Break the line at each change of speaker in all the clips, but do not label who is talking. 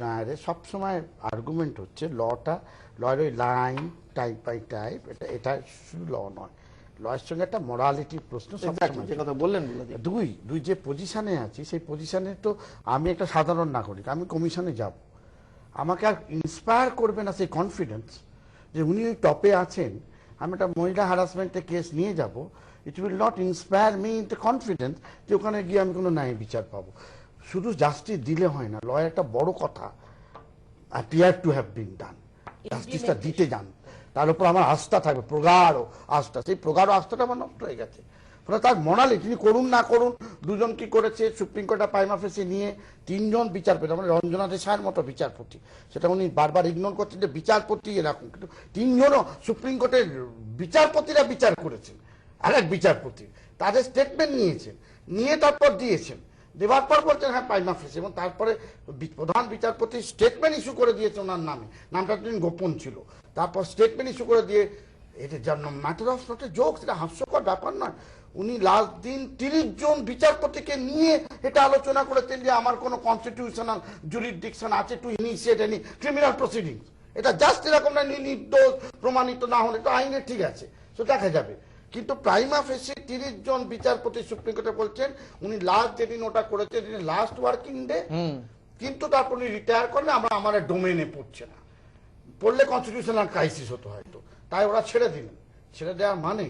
নায়ারের সবসময় আর্গুমেন্ট হচ্ছে লয়ের ওই লাইন টাইপ বাই টাইপ, এটা শুধু ল নয়, লয়ের সঙ্গে একটা মোরালিটির প্রশ্ন সবসময়।
যে কথা বললেন,
দুই যে পজিশনে আছি সেই পজিশনে তো আমি একটা সাধারণ নাগরিক, আমি কমিশনে যাব, আমাকে আর ইন্সপায়ার করবে না সেই কনফিডেন্স যে উনি ওই টপে আছেন, আমি একটা মহিলা হ্যারাসমেন্টের কেস নিয়ে যাব, it will not inspire me in the confidence যে ওখানে গিয়ে আমি কোনো ন্যায় বিচার পাবো। শুধু জাস্টিস দিলে হয় না, লয়ের একটা বড় কথা অ্যাপিয়ার টু হ্যাভ বিন ডান, জাস্টিসটা দিতে যান, তার উপর আমার আস্থা থাকবে, প্রগাঢ় আস্থা, সেই প্রগাঢ় আস্থাটা আমার নষ্ট হয়ে গেছে। ফলে তার মনালি তিনি করুন না করুন, দুজন কি করেছে, সুপ্রিম কোর্টে প্রাইমা ফেসি নিয়ে 3 জন বিচারপতি, মানে রঞ্জনা দেশাইয়ের মতো বিচারপতি, সেটা উনি বারবার ইগনোর করছেন যে বিচারপতি এরকম, কিন্তু 3 জনও সুপ্রিম কোর্টের বিচারপতিরা বিচার করেছেন, আরেক বিচারপতি তাদের স্টেটমেন্ট নিয়েছেন, নিয়ে তারপর দিয়েছেন, দেওয়ার পর বলছেন হ্যাঁ প্রাইমা ফেসি, এবং তারপরে প্রধান বিচারপতি স্টেটমেন্ট ইস্যু করে দিয়েছে ওনার নামে, নামটা দিন গোপন ছিল, তারপর স্টেটমেন্ট ইস্যু করে দিয়ে, এটা যেন matter of not a joke, সেটা হাস্যকর ব্যাপার নয়। উনি লাস্ট দিন 30 জন বিচারপতিকে নিয়ে এটা আলোচনা করেছেন যে আমার কোনো কনস্টিটিউশনাল জুরিসডিকশন আছে to initiate any criminal proceedings, এটা জাস্ট এরকম না, নির্দোষ প্রমাণিত না হলে তো আইনে ঠিক আছে, তো দেখা যাবে। কিন্তু প্রাইমা ফেসি 30 জন বিচারপতি সুপ্রিম কোর্টে বলছেন উনি লাস্ট যেদিন ওটা করেছে লাস্ট ওয়ার্কিং ডে, কিন্তু তারপর উনি রিটায়ার করলে আমার ডোমেনে পড়ছে না, পড়লে কনস্টিটিউশনাল ক্রাইসিস হতো হয়তো, তাই ওরা ছেড়ে দিলেন। ছেড়ে দেওয়ার মানে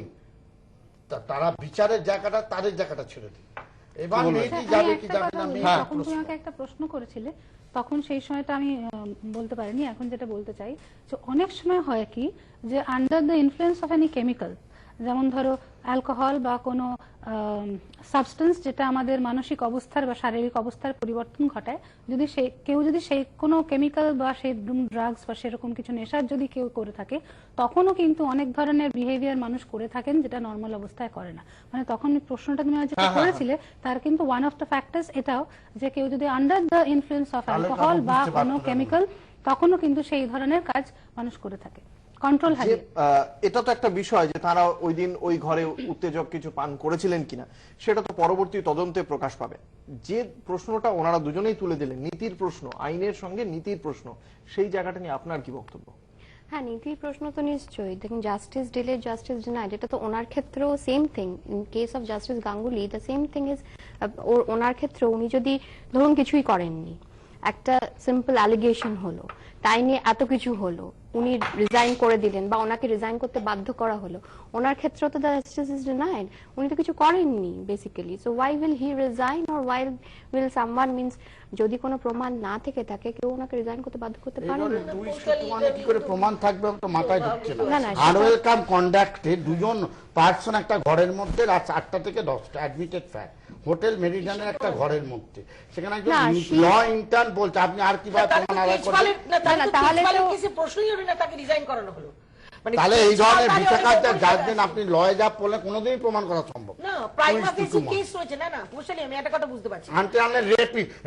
তারা বিচারের জায়গাটা, তাদের জায়গাটা ছেড়ে দিল। এবার মেয়েটি যাবে কি যাবে না,
তখন তোমাকে একটা প্রশ্ন করেছিলে, তখন সেই সময়টা আমি বলতে পারিনি, এখন যেটা বলতে চাই যে অনেক সময় হয় কি যে under the influence of any chemical, যেমন ধরো অ্যালকোহল বা কোনো সাবস্টেন্স যেটা আমাদের মানসিক অবস্থার বা শারীরিক অবস্থার পরিবর্তন ঘটায়, যদি কেউ যদি সেই কোনো কেমিক্যাল বা সেই ড্রাগস বা সেরকম কিছু নেশার যদি কেউ করে থাকে, তখনও কিন্তু অনেক ধরনের বিহেভিয়ার মানুষ করে থাকেন যেটা নর্মাল অবস্থায় করে না। মানে তখন প্রশ্নটা তুমি যেটা করেছিলে তার কিন্তু ওয়ান অফ দ্য ফ্যাক্টরস এটাও যে কেউ যদি under the influence of alcohol বা কোনো কেমিক্যাল, তখনও কিন্তু সেই ধরনের কাজ মানুষ করে থাকে।
এটা তো একটা বিষয় যে তারা ওই দিন ওই ঘরে উত্তেজক কিছু পান করেছিলেন কিনা সেটা তো পরবর্তী তদন্তে প্রকাশ পাবে। যে প্রশ্নটা ওনারা দুজনেই তুলে দিলেন, নীতির প্রশ্ন, আইনের সঙ্গে নীতির প্রশ্ন, সেই জায়গাটা নিয়ে আপনার কি বক্তব্য?
হ্যাঁ, নীতির প্রশ্ন তো নিশ্চয়ই। দেখুন, জাস্টিস ডিলে জাস্টিস ডিনাইড, এটা তো ওনার ক্ষেত্রেও same thing. In case of justice Ganguly the same thing is, ওনার ক্ষেত্রে উনি যদি ধরুন কিছুই করেননি, একটা সিম্পল অ্যালিগেশন হলো, তাই নিয়ে এত কিছু হলো, উনি রিজাইন করে দিলেন বা ওনাকে রিজাইন করতে বাধ্য করা হলো, ওনার ক্ষেত্রেও তো জাস্টিস ইজ ডিনাইড, উনি তো কিছু করেননি basically. So why will he resign or why will someone, means যদি কোনো প্রমাণ না থেকে থাকে কেউ ওনাকে রিজাইন করতে বাধ্য করতে পারে না।
কি করে প্রমাণ থাকবে তো মাথায় ঢুকছে না। আনওয়েলকাম কন্ডাক্টে দুজন পার্সন একটা ঘরের মধ্যে রাত 8টা থেকে 10টা, অ্যাডমিটেড ফ্যাক্ট, হোটেল মেরিডিয়ানের একটা ঘরের মধ্যে, সেখানে একজন ল ইন্টার্ন বলছে আপনি আর কিভাবে প্রমাণ আদায় করবেন?
তাহলে
প্রশ্নই হলো না, তাকে রিজাইন করানো হলো।
তাহলে এই ধরনের বিচারকার্যের জাজমেন্ট আপনি লয়ে যা বললেন কোনোদিনই প্রমাণ করা সম্ভব
না। প্রাইমা ফেসি কেস হয়েছে না, বুঝলি, আমি একটা কথা বুঝতে পারছি।
আনতে আনলে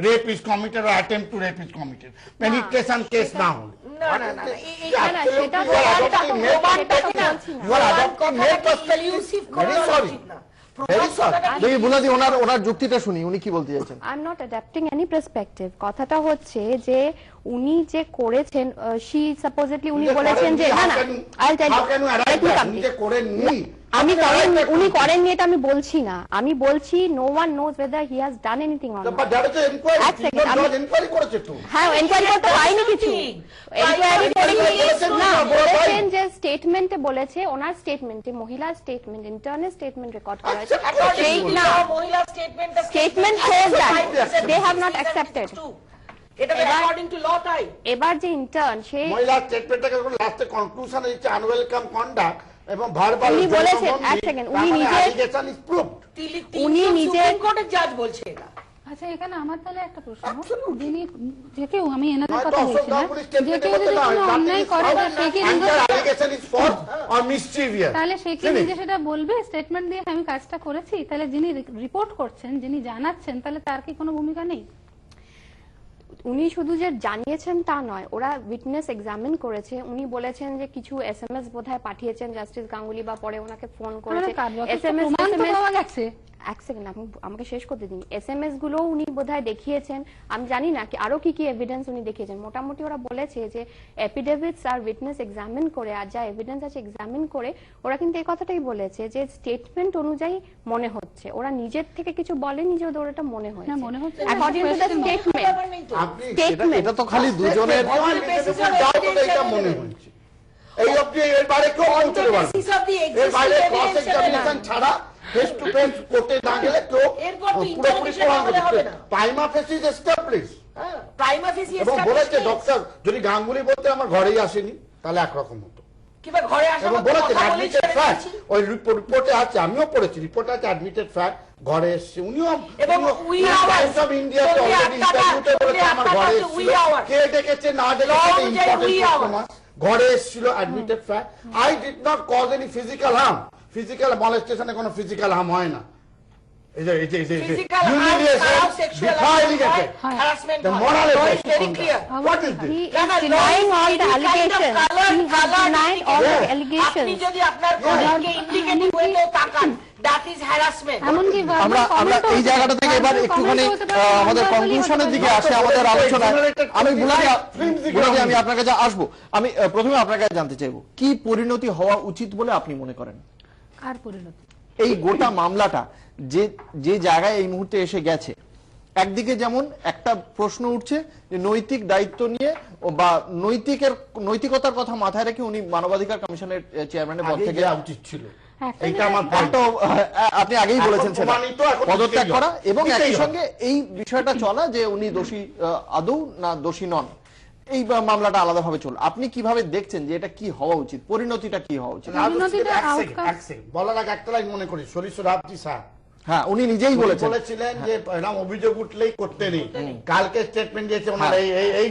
rape is committed or attempt two rape is committed, penetration case না হলে
না না না,
সেটা
ওনার যুক্তিটা শুনি, উনি কি বলতে চাইছেন।
I am not adapting any perspective. কথাটা হচ্ছে যে উনি যে করেছেন, শি সাপোজেটলি উনি বলেছেন যে না না, আই টেল ইউ, আমি উনি করেননি এটা আমি বলছি না, আমি বলছি no one knows whether he has done anything or not. হ্যাঁ, এনকোয়ারি করতে হয়নি কিছু, এনকোয়ারি করে না, বলেছেন যে স্টেটমেন্টে বলেছে, ওনার স্টেটমেন্টে, মহিলা স্টেটমেন্ট, ইন্টারনাল স্টেটমেন্ট রেকর্ড করা আছে, সেই না
মহিলা
statement shows that they have not accepted.
এটা অ্যাকর্ডিং টু ল তাই।
এবার যে ইন্টার্ন সে
মহিলা স্টেটমেন্টটাকে লাস্টে কনক্লুশনে দিচ্ছে আনওয়েলকাম কন্ডাক্ট এবং ভার্বাল,
উনি বলেছেন এক সেকেন্ড, উনি নিজে
সুপ্রিম কোর্টের জাজ বলছে এটা।
আচ্ছা, এখানে আমার তাহলে একটা প্রশ্ন, যিনি যে কেউ, আমি এনাদের কথা বলছি না, যে কেউ যদি কোনো অন্যায় করে সে কি তাহলে সে কি নিজে সেটা বলবে স্টেটমেন্ট দিয়ে আমি কাজটা করেছি? তাহলে যিনি রিপোর্ট করছেন, যিনি জানাচ্ছেন, তাহলে তার কি কোনো ভূমিকা নেই?
উনি শুধু যে জানিয়েছেন তা নয়, ওরা উইটনেস এক্সামিন করেছে, উনি বলেছেন যে কিছু এসএমএস বোধহয় পাঠিয়েছেন জাস্টিস গাঙ্গুলি বা পরে ওনাকে ফোন করেছে, এসএমএস এক সেকেন্ড আমাকে শেষ করতে দিন। SMS গুলো উনি বোধহয় দেখিয়েছেন, আমি জানি না কি আরো কি কি এভিডেন্স উনি দেখিয়েছেন। মোটামুটি ওরা বলেছে যে এফিডেভিটস আর উইটনেস এক্সামিন করে আর যা এভিডেন্স আছে এক্সামিন করে ওরা কিন্তু এই কথাটাই বলেছে যে স্টেটমেন্ট অনুযায়ী মনে হচ্ছে, ওরা নিজের থেকে কিছু বলেনি যে ওদের ওটা মনে হয়েছে।
না, মনে হচ্ছে
অ্যাকর্ডিং টু দ্য স্টেটমেন্ট।
আপনি
এটা তো খালি দুজনের
এটা মনে হচ্ছে এই অবধি এর বাইরে কেউ বলতে পারবে এর বাইরে ক্রস এক্সামিনেশন ছাড়া ফেস টু ফেস কোর্টে না গেলে কেউ পুরোপুরি প্রমাণ করতে প্রাইমা ফেসি ইজ এস্টাবলিশ
প্রাইমা ফেসি
এবং বলেছে ডক্টর যদি গাঙ্গুলি বলতে আমার ঘরেই আসেনি তাহলে একরকম হতো
কিবা ঘরে আসা
এবং বলেছে অ্যাডমিটেড ফ্যাক্ট ওই রিপোর্টে আছে, আমিও পড়েছি রিপোর্টে আছে অ্যাডমিটেড ফ্যাক্ট ঘরে এসেছে উনিও
এবং উই আওয়ার্স
অফ ইন্ডিয়াতে অলরেডি ইন্টারভিউতে বলেছে আমার ঘরে এসেছিল কে ডেকেছে না ডেকেছে ইম্পর্টেন্ট ঘরে এসেছিল admitted fact I did not cause any physical harm physical মলেস্টেশনে কোনো ফিজিক্যাল হার্ম হয় না এই যে
physical harm, sexual harassment,
the moral
law is
effect
very clear.
what is this
He is denying all the allegations. He has denied all the
আপনি
allegations.
যদি আপনার কলিগকে indicative ওয়েতে তাকান দ্যাট ইজ হ্যারাসমেন্ট।
এমনকি
আমরা এই জায়গাটা থেকে এবার একটুখানি আমাদের কনক্লুশনের দিকে আসে আমাদের আলোচনায়। আমি বুলাদি আমি আপনার কাছে আসবো। আমি প্রথমে আপনার কাছে জানতে চাইবো কি পরিণতি হওয়া উচিত বলে আপনি মনে করেন?
আর পরিণতি
এই গোটা মামলাটা যে জায়গায় এই মুহূর্তে এসে গেছে, একদিকে যেমন একটা প্রশ্ন উঠছে যে নৈতিক দায়িত্ব নিয়ে বা নৈতিকতার কথা মাথায় রেখে উনি মানবাধিকার কমিশনের চেয়ারম্যানের পদ থেকে
উচিত ছিল
এইটা আমার
আপনি আগেই বলেছেন সেটা পদত্যাগ করা এবং একই সঙ্গে এই বিষয়টা চলা যে উনি দোষী আদৌ না দোষী নন, এই মামলাটা আলাদাভাবে চল। আপনি কিভাবে দেখছেন যে এটা কি হওয়া উচিত, পরিণতিটা কি হওয়া উচিত?
বলার আগে একটা লাইন মনে করি সরিষুর আব্দি স্যার,
হ্যাঁ উনি নিজেই
বলেছিলেন যে এরকম অভিযোগ উঠলেই করতে নেই, কালকে স্টেটমেন্ট দিয়েছে ওনার এই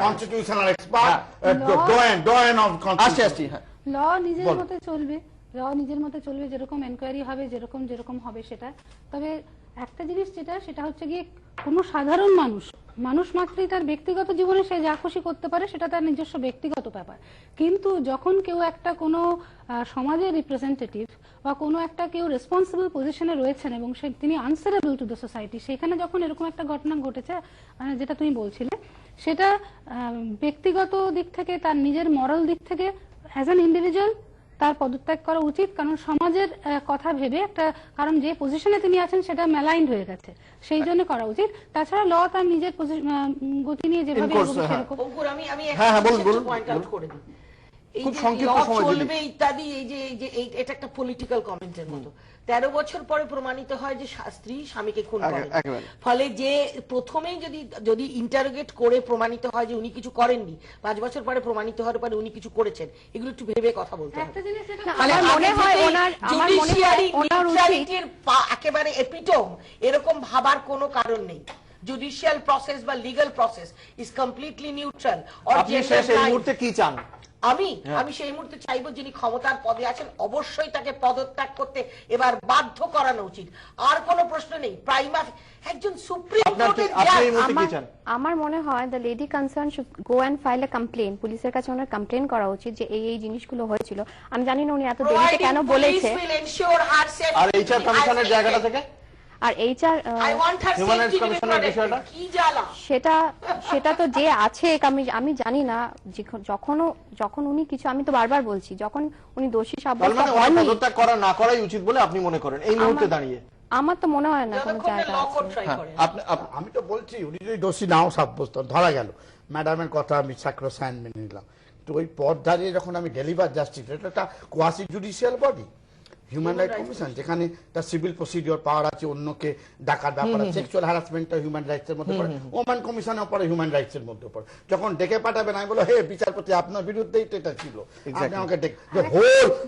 constitutional expert doyen of constitution.
Law নিজের মতো চলবে, ল নিজের মতো চলবে, যেরকম এনকোয়ারি হবে যেরকম হবে সেটা। তবে একটা জিনিস সেটা হচ্ছে গিয়ে কোনো সাধারণ মানুষ মাত্রই তার ব্যক্তিগত জীবনে সে যা খুশি করতে পারে, সেটা তার নিজস্ব ব্যক্তিগত ব্যাপার। কিন্তু যখন কেউ একটা কোনো সমাজের রিপ্রেজেন্টেটিভ বা কোনো একটা কেউ রেসপন্সিবল পজিশনে রয়েছেন এবং তিনি আনসারেবল টু দ্য সোসাইটি, সেখানে যখন এরকম একটা ঘটনা ঘটেছে যেটা তুমি বলছিলে, সেটা ব্যক্তিগত দিক থেকে তার নিজের মরাল দিক থেকে অ্যাজ অ্যান ইন্ডিভিজুয়াল তার পদত্যাগ করা উচিত। কারণ সমাজের কথা ভেবে একটা, কারণ যে পজিশনে তিনি আছেন সেটা মেলাইন্ড হয়ে গেছে, সেই জন্য করা উচিত। তাছাড়া ল তার নিজের গতি নিয়ে যেভাবে
আমি পয়েন্ট আউট করে দিই, এই যে ল চলবে ইত্যাদি, এই যে এটা একটা পলিটিক্যাল কমেন্টের মতো। 13 বছর পরে প্রমাণিত হয় যে স্ত্রী স্বামীকে খুন করেন, ফলে যে প্রথমেই যদি ইন্টারোগেট করে প্রমাণিত হয় যে উনি কিছু করেননি, 5 বছর পরে প্রমাণিত হওয়ার পরে উনি কিছু করেছেন, এগুলো একটু ভেবে কথা বলতে হবে। একেবারে এপিটোম এরকম ভাবার কোনো কারণ নেই। জুডিশিয়াল প্রসেস বা legal process is completely neutral.
আপনি শেষ এই মুহূর্তে কি চান?
আমি সেই মুহূর্তে চাইবো যিনি ক্ষমতার পদে আছেন অবশ্যই তাকে পদত্যাগ করতে এবার বাধ্য করানো উচিত, আর কোনো প্রশ্ন নেই। প্রাইমা একজন সুপ্রিম কোর্টের জাজ,
আমার মনে হয় the lady concerned should go and file a complaint, পুলিশের কাছে ওনার কমপ্লেন করা উচিত যে এই জিনিসগুলো হয়েছিল। আমি জানি না উনি এত দেরিতে কেন বলেছে।
আর এইচআর কমিশনের জায়গাটা থেকে
আর এইচআর
হিউম্যান রাইটস কমিশনের বিষয়টা
কি জ্বালা,
সেটা তো যে আছে আমি জানি না। যখন উনি কিছু, আমি তো বারবার বলছি, যখন উনি দোষী সাব্যস্ত হননি,
পদত্যাগ করা না করাই উচিত বলে আপনি মনে করেন এই মুহূর্তে দাঁড়িয়ে?
আমার তো মনে হয় না কোনো জায়গা আছে।
আমি তো বলছি উনি যদি দোষী নাও সাব্যস্ত ধরা গেল, ম্যাডামের কথা আমি স্যাক্রোসাইন্ট মেনে নিলাম, তো ওই পদ দাঁড়িয়ে যখন আমি ডেলিভার জাস্টিস, এটা একটা quasi judicial body, human rights commission, যেখানে তার সিভিল প্রসিডিওর পাওয়ার আছে, অন্যকে ডাকার ব্যাপার আছে, সেক্সুয়াল হ্যারাসমেন্টটা হিউম্যান রাইটস এর মধ্যে পড়ে, ওম্যান কমিশনের পরে হিউম্যান রাইটস এর মধ্যে পড়ে। যখন ডেকে পাঠাবেন আমি বলো হে বিচারপতি আপনার বিরুদ্ধেই তো এটা ছিল, আপনি আমাকে ডেকে,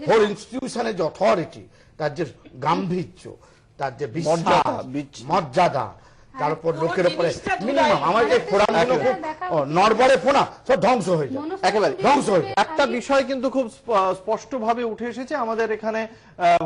হোল ইনস্টিটিউশনের যে অথরিটি, তার যে গাম্ভীর্য, তার যে মর্যাদা, তার উপর লোকের উপরে মিনিমাম আমাদের ফোরামগুলো খুব নড়বড়ে ফোনা সব ধ্বংস হয়ে যায়,
একেবারে
ধ্বংস হয়ে যায়।
একটা বিষয় কিন্তু খুব স্পষ্টভাবে উঠে এসেছে আমাদের এখানে,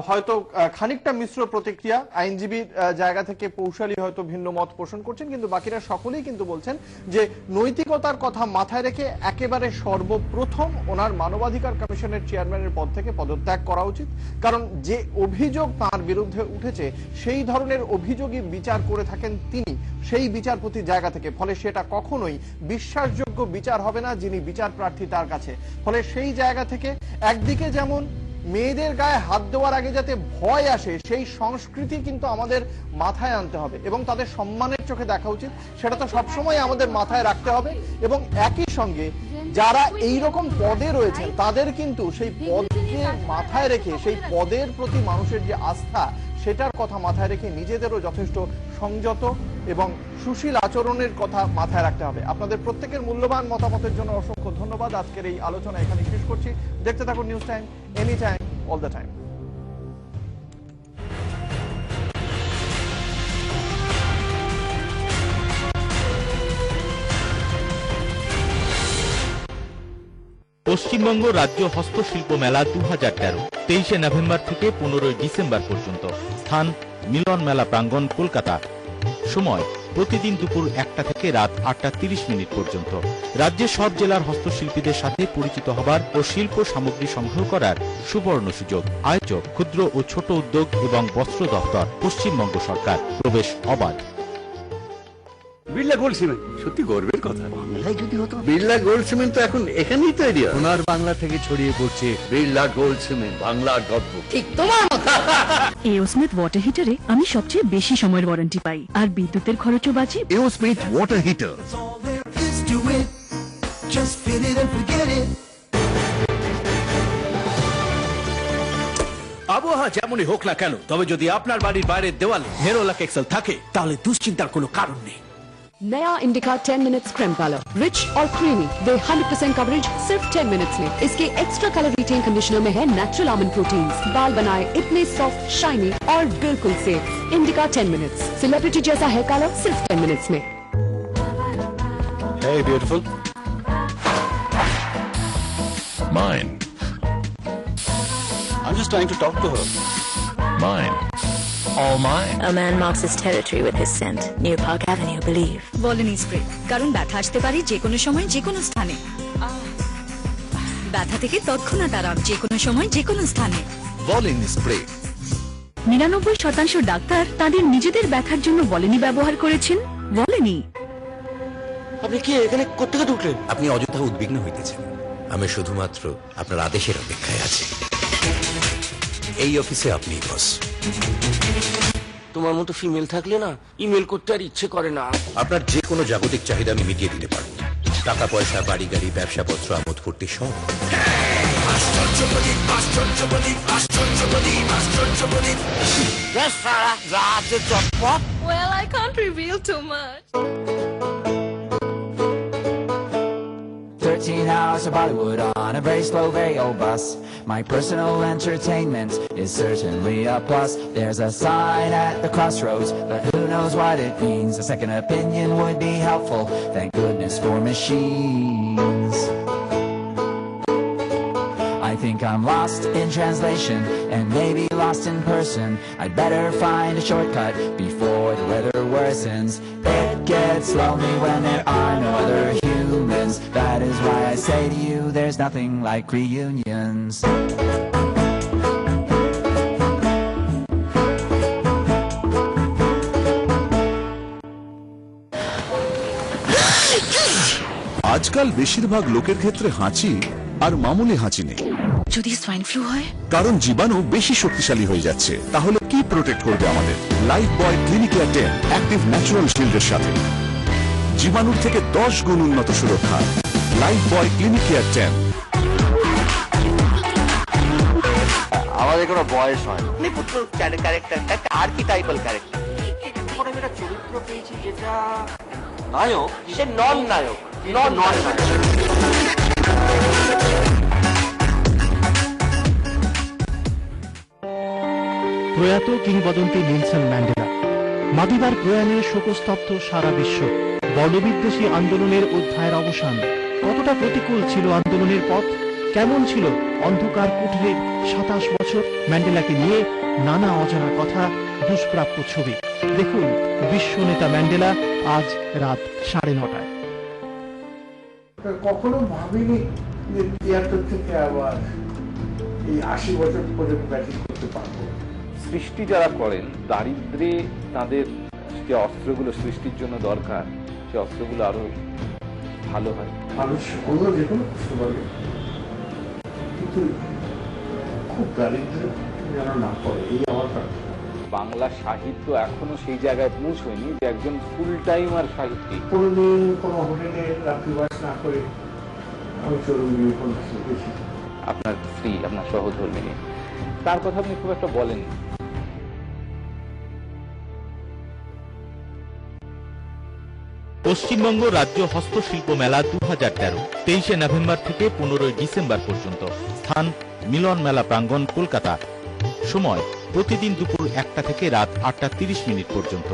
হয়তো খানিকটা মিশ্র প্রতিক্রিয়া, আইনজীবীর জায়গা থেকে পৌশালী হয়তো ভিন্ন মত পোষণ করছেন, কিন্তু বাকিরা সকলেই কিন্তু বলছেন যে নৈতিকতার কথা মাথায় রেখে একেবারে সর্বপ্রথম ওনার মানবাধিকার কমিশনের চেয়ারম্যানের পদ থেকে পদত্যাগ করা উচিত। কারণ যে অভিযোগ তার বিরুদ্ধে উঠেছে সেই ধরনের অভিযোগই বিচার করে থাকেন তিনি সেই বিচারপতির জায়গা থেকে, ফলে সেটা কখনোই বিশ্বাসযোগ্য বিচার হবে না যিনি বিচার প্রার্থী তার কাছে। ফলে সেই জায়গা থেকে একদিকে যেমন মেয়েদের গায়ে হাত দেওয়ার আগে যাতে ভয় আসে সেই সংস্কৃতি কিন্তু আমাদের মাথায় আনতে হবে এবং তাদের সম্মানের চোখে দেখা উচিত, সেটা তো সবসময় আমাদের মাথায় রাখতে হবে। এবং একই সঙ্গে যারা এই রকম পদে রয়েছেন তাদের কিন্তু সেই পদকে মাথায় রেখে সেই পদের প্রতি মানুষের যে আস্থা সেটার কথা মাথায় রেখে নিজেদেরও যথেষ্ট সংযত এবং সুশীল আচরণের কথা মাথায় রাখতে হবে। আপনাদের প্রত্যেকের মূল্যবান মতামতের জন্য অসংখ্য ধন্যবাদ। আজকের এই আলোচনা এখানে শেষ করছি। দেখতে থাকুন news time, any time, all the time.
Paschimbanga রাজ্য হস্তশিল্প মেলা 2013, 23শে নভেম্বর থেকে 15ই ডিসেম্বর পর্যন্ত। স্থান মিলন মেলা প্রাঙ্গণ, কলকাতা। সময় প্রতিদিন দুপুর 1টা থেকে রাত 8:30 পর্যন্ত। রাজ্যের সব জেলার হস্তশিল্পীদের সাথে পরিচিত হবার ও শিল্প সামগ্রী সংগ্রহ করার সুবর্ণ সুযোগ। আয়োজক ক্ষুদ্র ও ছোট উদ্যোগ এবং বস্ত্র দপ্তর, পশ্চিমবঙ্গ সরকার। প্রবেশ অবাধ।
বিড়লা গোল্ড সিমেন্ট সত্যি গর্বের কথা। বাংলায় যদি হতো। বিড়লা গোল্ড সিমেন্ট তো এখন এখানেই তৈরি হয়। সোনার বাংলা থেকে ছড়িয়ে পড়ছে বিড়লা গোল্ড সিমেন্ট, বাংলার গর্ব। ঠিক তোমার মতো।
এওস্মিথ ওয়াটার হিটারে আমি সবচেয়ে বেশি সময়ের ওয়ারেন্টি পাই আর বিদ্যুতের খরচও বাঁচি।
এওস্মিথ ওয়াটার হিটার।
আবহাওয়া যেমনই হোক না কেন, তবে যদি আপনার বাড়ির বাইরের দেওয়ালে হেরোলাক এক্সেল থাকে তাহলে দুশ্চিন্তার কোনো কারণ নেই।
नया indica 10 minutes cream colour, rich और क्रीमी, दे 100% कवरेज सिर्फ 10 मिनट्स में। इसके एक्स्ट्रा कलर रिटेन कंडीशनर में है नेचुरल आमंड प्रोटीन्स, बाल बनाए इतने सॉफ्ट, शाइनी और बिल्कुल सेफ। इंडिका 10 मिनट्स, सेलिब्रिटी जैसा है कलर सिर्फ 10 मिनट्स में।
Hey beautiful. Mine. I'm just trying to talk to her. Mine. All mine.
A man marks his territory with his scent. New Park Avenue, believe. Volini spray, কারণ ব্যথা আসতে পারে যে কোনো সময় যে কোনো স্থানে। ব্যথা থেকে তৎক্ষণাৎ আরাম যে কোনো সময় যে কোনো স্থানে।
Volini spray.
99% ডাক্তার তাদের নিজেদের ব্যথার জন্য ভলিনি ব্যবহার করেছেন। ভলিনি।
আপনি কি এখানে কোত্থেকে ঢুকলেন?
আপনি অযথা উদ্বিগ্ন হইতেছেন। আমি শুধুমাত্র আপনার আদেশের অপেক্ষায় আছি। এই অফিসে আপনি বস।
তোমার মতো ফিমেল থাকলে না ইমেল করতে আর ইচ্ছে করে না।
আপনার যে কোনো জাগতিক চাহিদা আমি মিটিয়ে দিতে পারবো। টাকা পয়সা, বাড়ি গাড়ি, ব্যবসাপত্র, আমোদ ফুর্তি সব।
Well, I can't reveal too much.
13 hours of Bollywood on a very slow, very old bus. My personal entertainment is certainly a plus. There's a sign at the crossroads, but who knows what it means. A second opinion would be helpful. Thank goodness for machines. I think I'm lost in translation and maybe lost in person. I'd better find a shortcut before the weather worsens. It gets lonely when there are no other humans. That is why I say to you, there's nothing like reunions.
আজকাল বেশিরভাগ লোকের ক্ষেত্রে হাঁচি আর মামুলি হাঁচি নেই।
যদি swine flu হয়?
কারণ জীবাণু বেশি শক্তিশালী হয়ে যাচ্ছে। তাহলে কি প্রোটেক্ট করবে আমাদের? লাইফ বয় ক্লিনিক্যার 10 অ্যাক্টিভ ন্যাচারাল শিল্ডের সাথে জীবাণুর থেকে 10 গুণ উন্নত সুরক্ষা। লাইফ বয় ক্লিনিক্যার 10।
আমাদের কোনো বয়স হয় না। পুত্র ক্যারেক্টারটা একটা আর্কিটাইপাল ক্যারেক্টার।
একটা চরিত্র পেয়েছি যেটা নায়ক, সে নন নায়ক।
প্রয়াত কিংবদন্তি নেলসন ম্যান্ডেলা
মাদিবার প্রয়াণে শোকস্তব্ধ সারা বিশ্ব। বর্ণবিদ্বেষী আন্দোলনের অধ্যায়ের অবসান। কতটা প্রতিকূল ছিল আন্দোলনের পথ, কেমন ছিল অন্ধকার কুঠরির 27 বছর। ম্যান্ডেলাকে নিয়ে নানা অজানা কথা, দুষ্প্রাপ্য ছবি। দেখুন বিশ্ব নেতা ম্যান্ডেলা, আজ রাত 9:30।
কখনো ভাবিনি যে 73 থেকে আবার এই 80 বছর পর্যন্ত ব্যাটিং করতে পারবো।
সৃষ্টি যারা করেন, দারিদ্রে তাদের যে অস্ত্রগুলো সৃষ্টির জন্য দরকার, সে অস্ত্রগুলো আরো ভালো হয়।
মানুষ অন্য যে কোনো কষ্ট পাবে, কিন্তু খুব দারিদ্র যেন না পড়ে, এই আমার প্রার্থনা।
বাংলা সাহিত্য এখনো সেই জায়গায় পৌঁছয়নি যে একজন ফুল টাইমার সাহিত্যিক
কোনোদিন কোনো হোটেলে রাত্রিবাস না করে আমি চরমগিরি উপন্যাস লিখেছি।
আপনার স্ত্রী, আপনার সহধর্মিনী, তার কথা আপনি খুব একটা বলেন।
পশ্চিমবঙ্গ রাজ্য হস্তশিল্প মেলা 2013, 23 নভেম্বর থেকে 15 ডিসেম্বর পর্যন্ত। স্থান মিলন মেলা প্রাঙ্গণ, কলকাতা। সময় প্রতিদিন দুপুর 1টা থেকে রাত 8:30 পর্যন্ত।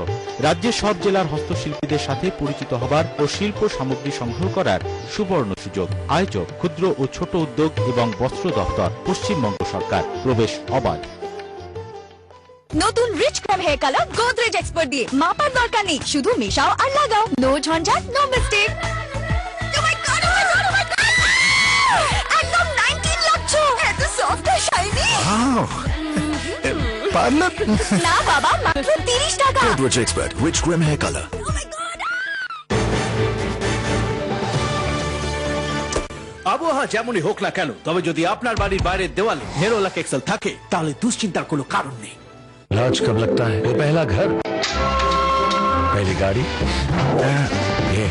রাজ্যের সব জেলার হস্তশিল্পীদের সাথে পরিচিত হবার ও শিল্প সামগ্রী সংগ্রহ করার সুবর্ণ সুযোগ। আয়োজক ক্ষুদ্র ও ছোট উদ্যোগ এবং বস্ত্র দপ্তর, পশ্চিমবঙ্গ সরকার। প্রবেশ অবাধ।
নতুন rich cream hair colour Godrej expert দিয়ে মাপার দরকার নেই, শুধু মেশাও আর লাগাও। নো ঝঞ্ঝাট, নো মিস্টেক। একদম 19 লাগছো, এত সফট আর শাইনি।
পার্লার
না বাবা, মাত্র 30 টাকা।
Godrej expert rich cream hair colour.
আবহাওয়া যেমনই হোক না কেন, তবে যদি আপনার বাড়ির বাইরের দেওয়ালে হেরোলাক এক্সেল থাকে, তাহলে দুশ্চিন্তার কোনো কারণ নেই।
लाज कब लगता है? वो पहला घर, पहली गाड़ी, ये।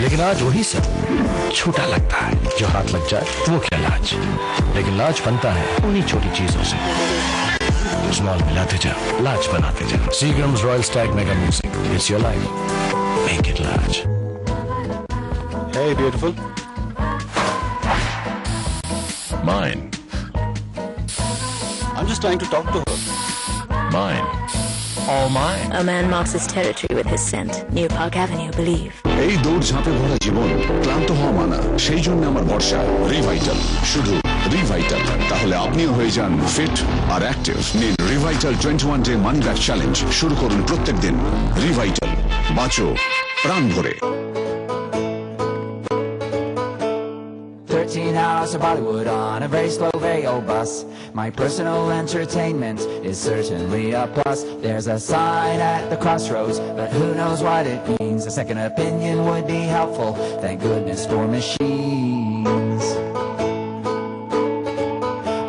लेकिन आज वही सब छोटा लगता है। जो हाथ लग जाए वो क्या लाज, लेकिन लाज बनता है उन्हीं छोटी चीजों से। स्मॉल मिलाते जाओ, लाज बनाते जाओ। Seagram's royal Stag mega music, it's your life, make it लाज। Hey beautiful, mine. I'm just trying to talk to her. Mine. All mine.
A man marks his territory with his scent. New Park Avenue, believe.
এই দৌড় ঝাঁপে ভরা জীবন ক্লান্ত হওয়া মানা, সেই জন্য আমার ভরসা রিভাইটাল। শুধু রিভাইটাল, তাহলে আপনিও হয়ে যান ফিট আর অ্যাক্টিভ। নিন Revital 21 day money back challenge. শুরু করুন প্রত্যেক দিন। রিভাইটাল, বাঁচো প্রাণ ভরে।
13 hours of Bollywood on a very slow, very old bus. My personal entertainment is certainly a plus. There's a sign at the crossroads, but who knows what it means. A second opinion would be helpful. Thank goodness for machines.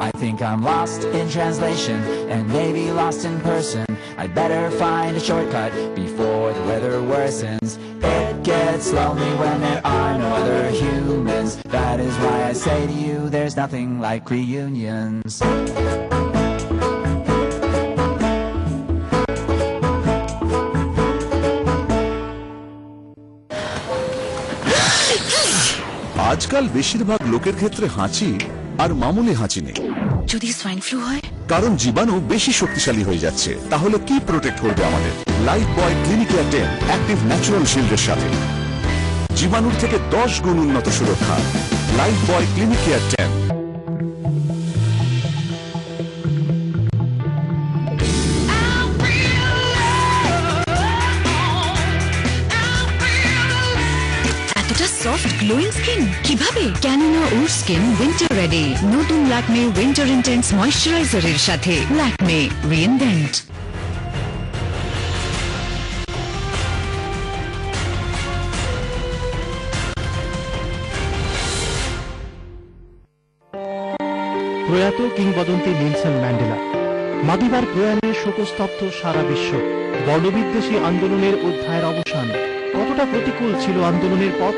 I think I'm lost in translation and maybe lost in person. I'd better find a shortcut before the weather worsens. It gets lonely when there are no other humans. That is why I say to you, there's nothing like reunions.
আজকাল বেশিরভাগ লোকের ক্ষেত্রে হাঁচি আর মামুলি হাঁচি নেই।
যদি swine flu হয়,
কারণ জীবাণু বেশি শক্তিশালী হয়ে যাচ্ছে। তাহলে কি প্রোটেক্ট করবে আমাদের? লাইফ বয় ক্লিনিক্যার 10 অ্যাক্টিভ ন্যাচারাল শিল্ডের সাথে জীবাণুর থেকে 10 গুণ উন্নত সুরক্ষা। লাইফ বয় ক্লিনিক্যার 10।
সফট গ্লোয়িং স্কিন কিভাবে? ক্যানিনা উর স্কিন উইন্টার রেডি, নতুন ল্যাকমে উইন্টার ইন্টেন্স ময়শ্চারাইজারের সাথে। ল্যাকমে রিইনভেন্ট।
প্রয়াত কিংবদন্তি নেলসন ম্যান্ডেলা। মাদিবার প্রয়াণে শোকস্তব্ধ সারা বিশ্ব। বর্ণবিদ্বেষী আন্দোলনের অধ্যায়ের অবসান। কতটা প্রতিকূল ছিল আন্দোলনের পথ,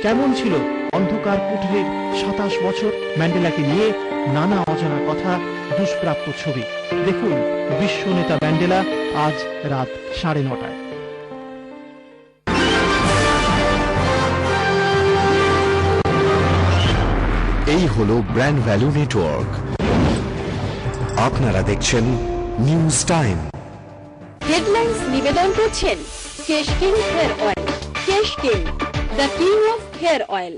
কেমন ছিল অন্ধকার কুঠরির 27 বছর। ম্যান্ডেলাকে নিয়ে নানা অজানা কথা, দুষ্প্রাপ্য ছবি। দেখুন বিশ্ব নেতা ম্যান্ডেলা, আজ রাত 9:30।
এই হলো ব্র্যান্ড ভ্যালু নেটওয়ার্ক। আপনারা দেখছেন নিউজ টাইম।
হেডলাইন্স নিবেদন করছেন Kesh King hair oil. Kesh King, the king of hair oil.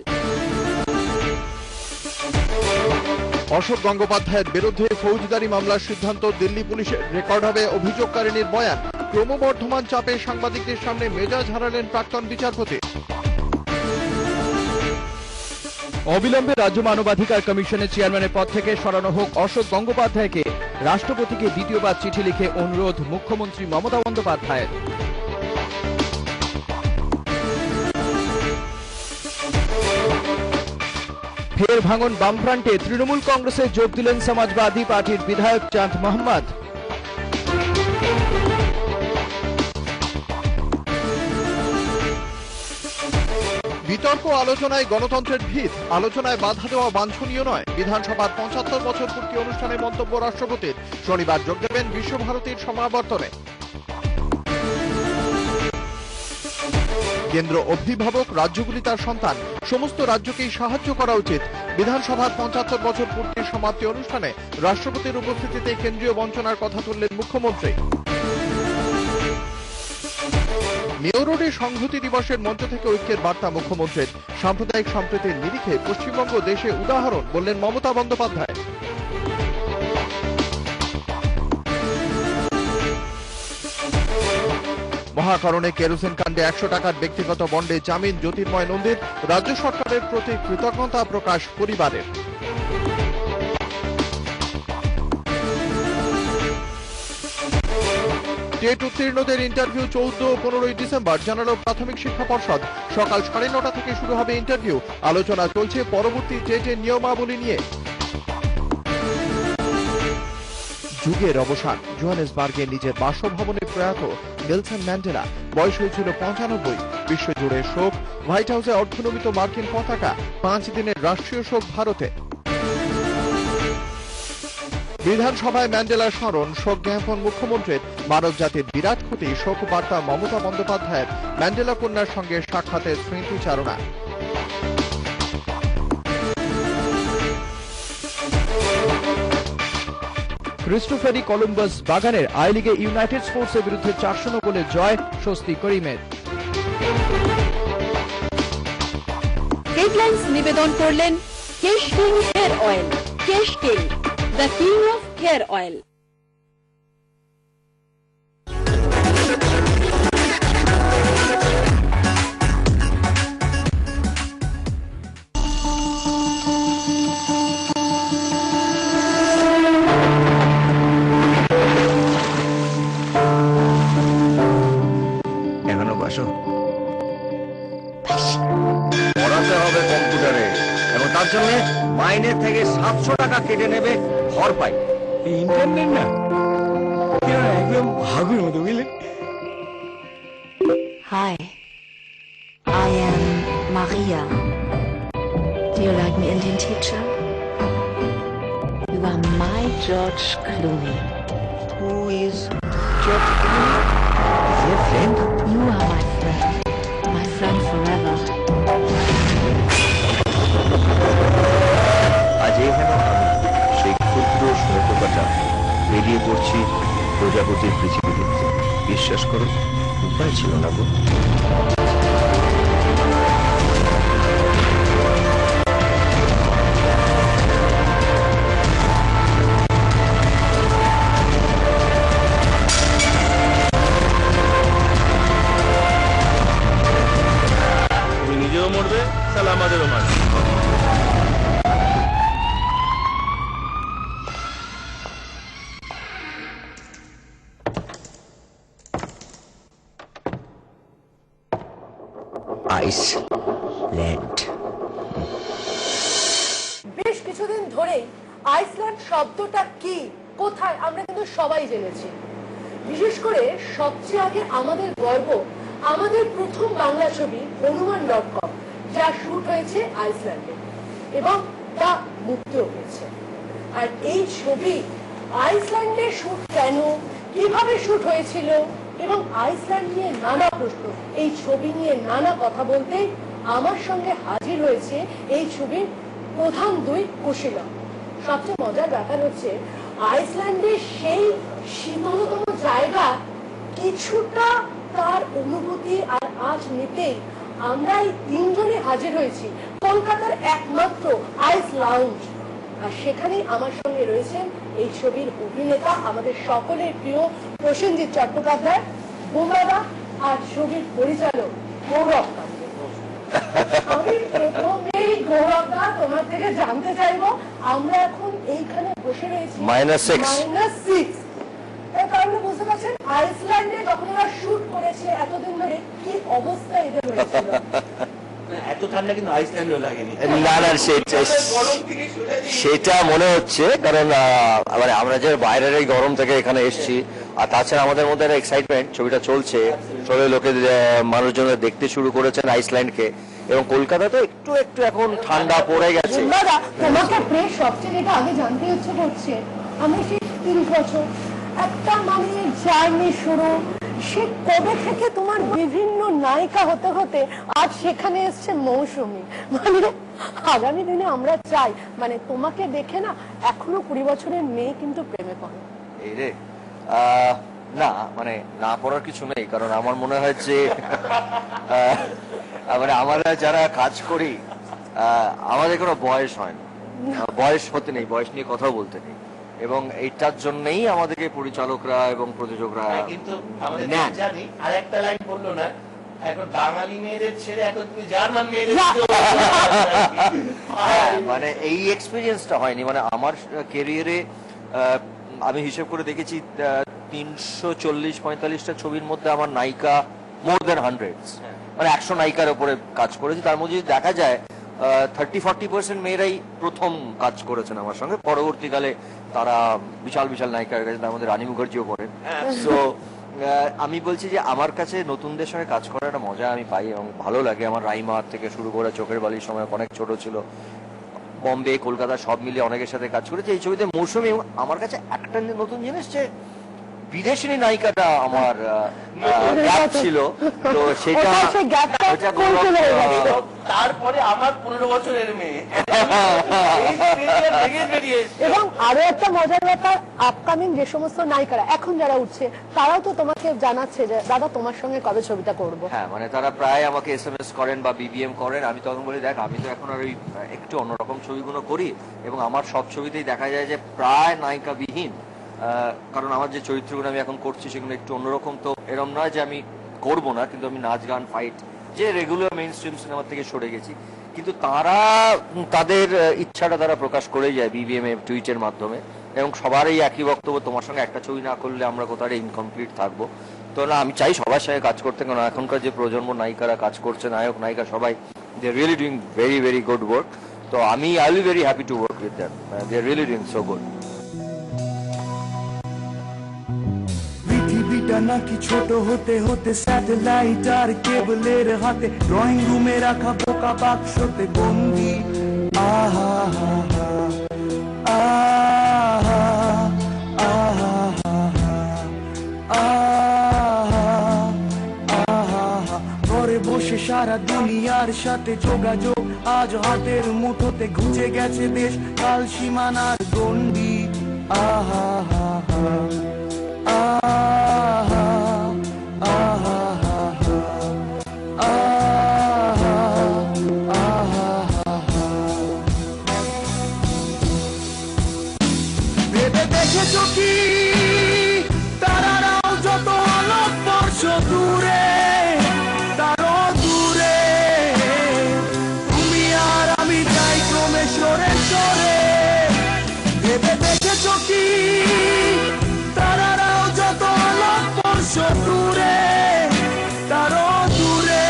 Ashok গঙ্গোপাধ্যায়ের বিরুদ্ধে ফৌজদারি মামলার সিদ্ধান্ত দিল্লি পুলিশের। রেকর্ড হবে অভিযোগকারিনীর বয়ান। ক্রমবর্ধমান চাপে সাংবাদিকদের সামনে মেজাজ হারালেন প্রাক্তন বিচারপতি।
অবিলম্বে রাজ্য মানবাধিকার কমিশনের চেয়ারম্যানের পদ থেকে সরানো হোক অশোক গঙ্গোপাধ্যায়কে। রাষ্ট্রপতিকে দ্বিতীয়বার চিঠি লিখে অনুরোধ মুখ্যমন্ত্রী মমতা বন্দ্যোপাধ্যায়ের। ফের ভাঙন বামফ্রন্টে। তৃণমূল কংগ্রেসে যোগ দিলেন সমাজবাদী পার্টির বিধায়ক চাঁদ মোহাম্মদ।
বিতর্ক আলোচনায় গণতন্ত্রের ভিত। আলোচনায় বাধা দেওয়া বাঞ্ছনীয় নয়। বিধানসভার ৭৫ বছর পূর্তি অনুষ্ঠানে মন্তব্য রাষ্ট্রপতির। শনিবার যোগ দেবেন বিশ্বভারতীর সমাবর্তনে। কেন্দ্র অভিভাবক, রাজ্যগুলি তার সন্তান। সমস্ত রাজ্যকেই সাহায্য করা উচিত। বিধানসভার ৭৫ বছর পূর্তির সমাপ্তি অনুষ্ঠানে রাষ্ট্রপতির উপস্থিতিতে কেন্দ্রীয় বঞ্চনার কথা তুললেন মুখ্যমন্ত্রী। মেয়র রোডে সংহতি দিবসের মঞ্চ থেকে ঐক্যের বার্তা মুখ্যমন্ত্রীর। সাম্প্রদায়িক সম্প্রীতির নিরিখে পশ্চিমবঙ্গ দেশে উদাহরণ বললেন মমতা বন্দ্যোপাধ্যায়। মহাকরণে কেরোসিন কাণ্ডে ১০০ টাকার ব্যক্তিগত বন্ডে জামিন জ্যোতির্ময় নন্দীর। রাজ্য সরকারের প্রতি কৃতজ্ঞতা প্রকাশ পরিবারের। টেট উত্তীর্ণদের ইন্টারভিউ 14 ও 15 ডিসেম্বর জানালো প্রাথমিক শিক্ষা পর্ষদ। সকাল 9:30 থেকে শুরু হবে ইন্টারভিউ। আলোচনা চলছে পরবর্তী টেটের নিয়মাবলী নিয়ে। যুগের অবসান। জোহানেসবার্গে নিজের বাসভবনে প্রয়াত নেলসন ম্যান্ডেলা। বয়স হয়েছিল 95। বিশ্বজুড়ে শোক। হোয়াইট হাউসে অর্ধনমিত মার্কিন পতাকা। 5 দিনের রাষ্ট্রীয় শোক ভারতে। বিধানসভায় ম্যান্ডেলার স্মরণ, শোক জ্ঞাপন মুখ্যমন্ত্রীর। মানব জাতির বিরাট ক্ষতি, শোক বার্তা মমতা বন্দ্যোপাধ্যায়ের। ম্যান্ডেলা কন্যার সঙ্গে সাক্ষাতের স্মৃতিচারণা।
ক্রিস্টোফারি কলম্বাস বাগানের আই লিগে ইউনাইটেড স্পোর্টসের বিরুদ্ধে 400 গোলের জয় স্বস্তি করিমের।
হেডলাইন্স নিবেদন করলেন Kesh King hair oil. Kesh King, the king of hair oil.
এখনো বাসো? পড়াতে হবে কম্পিউটারে এবং তার জন্য মাইনে থেকে 700 টাকা কেটে নেবে ঘর পাই। ইন্টারনেট না একদম ভাগুর মতো, বুঝলে?
Hi, I am Maria. Do you like me, Indian teacher? You are my George Clooney.
Who is George Clooney? Is he a friend?
You are my friend forever.
আজ এখানে আমি সেই ক্ষুদ্র সৈকতটা বেরিয়ে পড়ছি প্রজাপতির পৃথিবী দেখতে। বিশ্বাস করো, উপায় ছিল না গো।
তুমি নিজেও মরবে, তাহলে আমাদেরও মারবে।
আইসল্যান্ড।
বেশ কিছুদিন ধরেই আইসল্যান্ড শব্দটা কি, কোথায়, আমরা কিন্তু সবাই জেনেছি। বিশেষ করে সবচেয়ে আগে আমাদের গর্ব, আমাদের প্রথম বাংলা ছবি হনুমান.com, যা শুট হয়েছে আইসল্যান্ডে এবং তা মুক্তিও পেয়েছে। আর এই ছবি আইসল্যান্ডে শুট কেন, কিভাবে শুট হয়েছিল এবং আইসল্যান্ড নিয়ে নানা প্রশ্ন, এই ছবি নিয়ে নানা কথা বলতে আমার সঙ্গে হাজির হয়েছে এই ছবির প্রধান দুই কুশীলব। সবচেয়ে মজার ব্যাপার হচ্ছে আইসল্যান্ডের সেই শীতলতম জায়গা কিছুটা তার অনুভূতি আর আজ নিতেই আমরা এই তিনজনে হাজির হয়েছি কলকাতার একমাত্র আইস লাউঞ্জ। আর সেখানেই আমার সঙ্গে রয়েছেন এই ছবির অভিনেতা, আমাদের সকলের প্রিয় প্রসেনজিৎ চট্টোপাধ্যায়, বোমরাদা, আর ছবির পরিচালক গৌরব। আমি প্রথমেই গৌরবদা তোমার থেকে জানতে চাইবো, আমরা এখন এইখানে বসে রয়েছি -6, এর কারণে বুঝতে পারছেন আইসল্যান্ডে যখন ওরা শুট করেছে এতদিন ধরে কি অবস্থা এদের হয়েছিল।
এত ঠান্ডা কিন্তু আইসল্যান্ডেও লাগেনি।
না না, সেটা মনে হচ্ছে, কারণ মানে আমরা যে বাইরের এই গরম থেকে এখানে এসেছি, আর তাছাড়া আমাদের মধ্যে একটা এক্সাইটমেন্ট, ছবিটা চলছে, সবাই লোকে মানুষজন দেখতে শুরু করেছেন আইসল্যান্ডকে, এবং কলকাতা তো একটু একটু এখন ঠান্ডা পড়ে গেছে।
তোমাকে প্রেস সবচেয়ে যেটা আগে জানতে ইচ্ছে করছে, আমি সেই 30 বছর একটা মানে জার্নি শুরু, সে কবে থেকে তোমার বিভিন্ন নায়িকা হতে হতে আজ সেখানে এসছে মৌসুমী, মানে আগামী দিনে আমরা চাই মানে তোমাকে দেখে না এখনো 20 বছরের মেয়ে কিন্তু প্রেমে পড়ে।
এই রে, না মানে না পড়ার কিছু নেই, কারণ আমার মনে হয় যে মানে আমরা যারা কাজ করি আমাদের কোনো বয়স হয় না, বয়স হতে নেই, বয়স নিয়ে কথাও বলতে নেই, এবং এইটার জন্যই আমাদেরকে পরিচালকরা এবং প্রযোজকরা
কিন্তু জানি আর একটা লাইন বললো না, এখন বাঙালি মেয়েদের ছেড়ে এখন তুমি জার্মান মেয়েদের
মানে এই এক্সপিরিয়েন্সটা হয়নি। মানে আমার ক্যারিয়ারে আমি হিসেব করে দেখেছি 340-45টা ছবির মধ্যে আমার নায়িকা মোর দেন 100, মানে 100 নায়িকার উপরে কাজ করেছি। তার মধ্যে যদি দেখা যায় 30-40% মেয়েরাই প্রথম কাজ করেছেন আমার সঙ্গে, পরবর্তীকালে তারা বিশাল বিশাল নায়িকার কাছে, তার মধ্যে রানী মুখার্জিও পড়েন। সো আমি বলছি যে আমার কাছে নতুনদের সঙ্গে কাজ করার একটা মজা আমি পাই এবং ভালো লাগে। আমার রাইমা থেকে শুরু করে চোখের বালির সময় অনেক ছোট ছিল, বম্বে, কলকাতা সব মিলিয়ে অনেকের সাথে কাজ করেছে। এই ছবিতে মৌসুমী আমার কাছে একটা নতুন জিনিস, যে বিদেশিনী নায়িকাটা আমার গ্যাপ ছিল, তো সেটা
তারপরে আমার 15 বছরের মেয়ে।
এবং আরো একটা মজার ব্যাপার, আপকামিং যে সমস্ত নায়িকারা এখন যারা উঠছে তারাও তো তোমাকে জানাচ্ছে যে দাদা তোমার সঙ্গে কবে ছবিটা করবো।
হ্যাঁ, মানে তারা প্রায় আমাকে SMS করেন বা BBM করেন। আমি তখন বলি, দেখ আমি তো এখন আর ওই একটু অন্যরকম ছবিগুলো করি, এবং আমার সব ছবিতেই দেখা যায় যে প্রায় নায়িকা বিহীন, কারণ আমার যে চরিত্রগুলো আমি এখন করছি সেগুলো একটু অন্যরকম। তো এরকম নয় যে আমি করব না, কিন্তু আমি নাচ গান ফাইট যে রেগুলার মেইন স্ট্রিম সিনেমা থেকে সরে গেছি, কিন্তু তারা তাদের ইচ্ছাটা তারা প্রকাশ করেই যায় BBM এ, টুইটের মাধ্যমে, এবং সবারই একই বক্তব্য, তোমার সঙ্গে একটা ছবি না করলে আমরা কোথাও ইনকমপ্লিট থাকবো। তো না, আমি চাই সবার সঙ্গে কাজ করতে, কারণ এখনকার যে প্রজন্ম নায়িকারা কাজ করছে, নায়ক নায়িকা সবাই, they are really doing very very good work. তো আমি I will be very happy to work with them, they are really doing so good.
পৃথিবীটা নাকি ছোট হতে হতে স্যাটেলাইট আর কেবলের হাতে, ড্রয়িং রুমে রাখা বোকা বাক্সতে বন্দি। আহা হা হা, আহা আহা আহা আহা, ঘরে বসে সারা দুনিয়ার সাথে যোগাযোগ, আজ হাতের মুঠোতে ঘুচে গেছে দেশ, কাল সীমানার গন্ডি। আহা হা হা, আহা আহা আহা আহা, ভেবে দেখেছো কি তারারাও যত আলোক বর্ষ দূরে, তারও দূরে তুমি আর আমি যাই ক্রমে সরে সরে। ভেবে দেখেছো কি তারারাও যত আলোক বর্ষ দূরে, তারও দূরে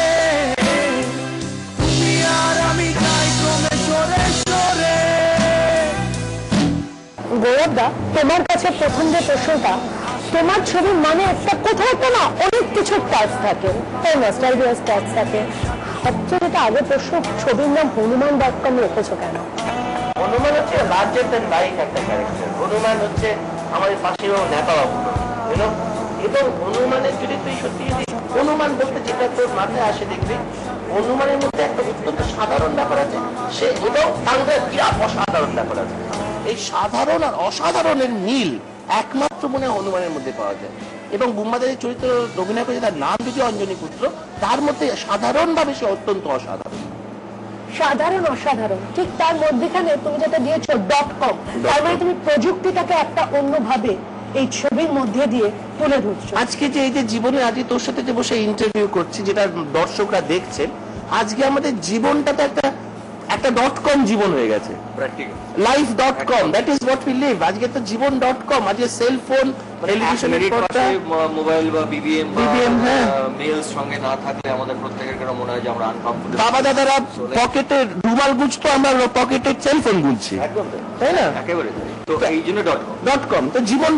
তুমি আর আমি যাই ক্রমে সরে সরে।
গৌরবদা, তোমার কাছে প্রথম যে প্রশ্নটা, তোমার ছবি মানে একটা কোথাও একটা না অনেক কিছু টাচ থাকে, নস্টালজিয়াস টাচ থাকে। সবচেয়ে যেটা আগে প্রশ্ন, ছবির নাম হনুমান.com রেখেছো কেন?
হনুমান হচ্ছে লার্জার দ্যান লাইফ একটা ক্যারেক্টার। হনুমান হচ্ছে আমাদের পাশেও নেতা বাবু, এবং হনুমানের যদি তুই সত্যি যদি হনুমান বলতে যেটা তোর মাথায় আসে, দেখবি হনুমানের মধ্যে একটা অত্যন্ত সাধারণ ব্যাপার আছে, সে এটাও তাদের বিরাট অসাধারণ ব্যাপার আছে। এই সাধারণ আর অসাধারণের মিল একমাত্র মনে হনুমানের মধ্যে পাওয়া যায়। এবং বুম্বাদের চরিত্র অভিনয় করেছে, তার নাম যদি অঞ্জনী পুত্র, তার মধ্যে সাধারণভাবে সে অত্যন্ত অসাধারণ।
সাধারণ অসাধারণ, ঠিক তার মধ্যেখানে তুমি যেটা দিয়েছো .com, তার মানে তুমি প্রযুক্তিটাকে একটা অন্যভাবে এই ছবির মধ্যে দিয়ে তুলে ধরছো।
আজকে যে এই যে জীবনে আজকে তোর সাথে যে বসে ইন্টারভিউ করছি, যেটা দর্শকরা দেখছেন, আজকে আমাদের জীবনটা তো একটা .com জীবন হয়ে গেছে, life.com, that is what we live. আজকে তো জীবন.com, আজকে সেল ফোন, টেলিভিশনের পর্দা,
মোবাইল বা বিবিএম মেলস সঙ্গে না থাকলে আমাদের প্রত্যেকের কেন মনে হয় যে আমরা আনকমফোর্টেবল।
বাবা দাদারা পকেটে রুমাল গুছতো, আমরা পকেটে সেল ফোন গুনছি, তাই না?
একেবারে। তো এই জন্য .com
তো জীবন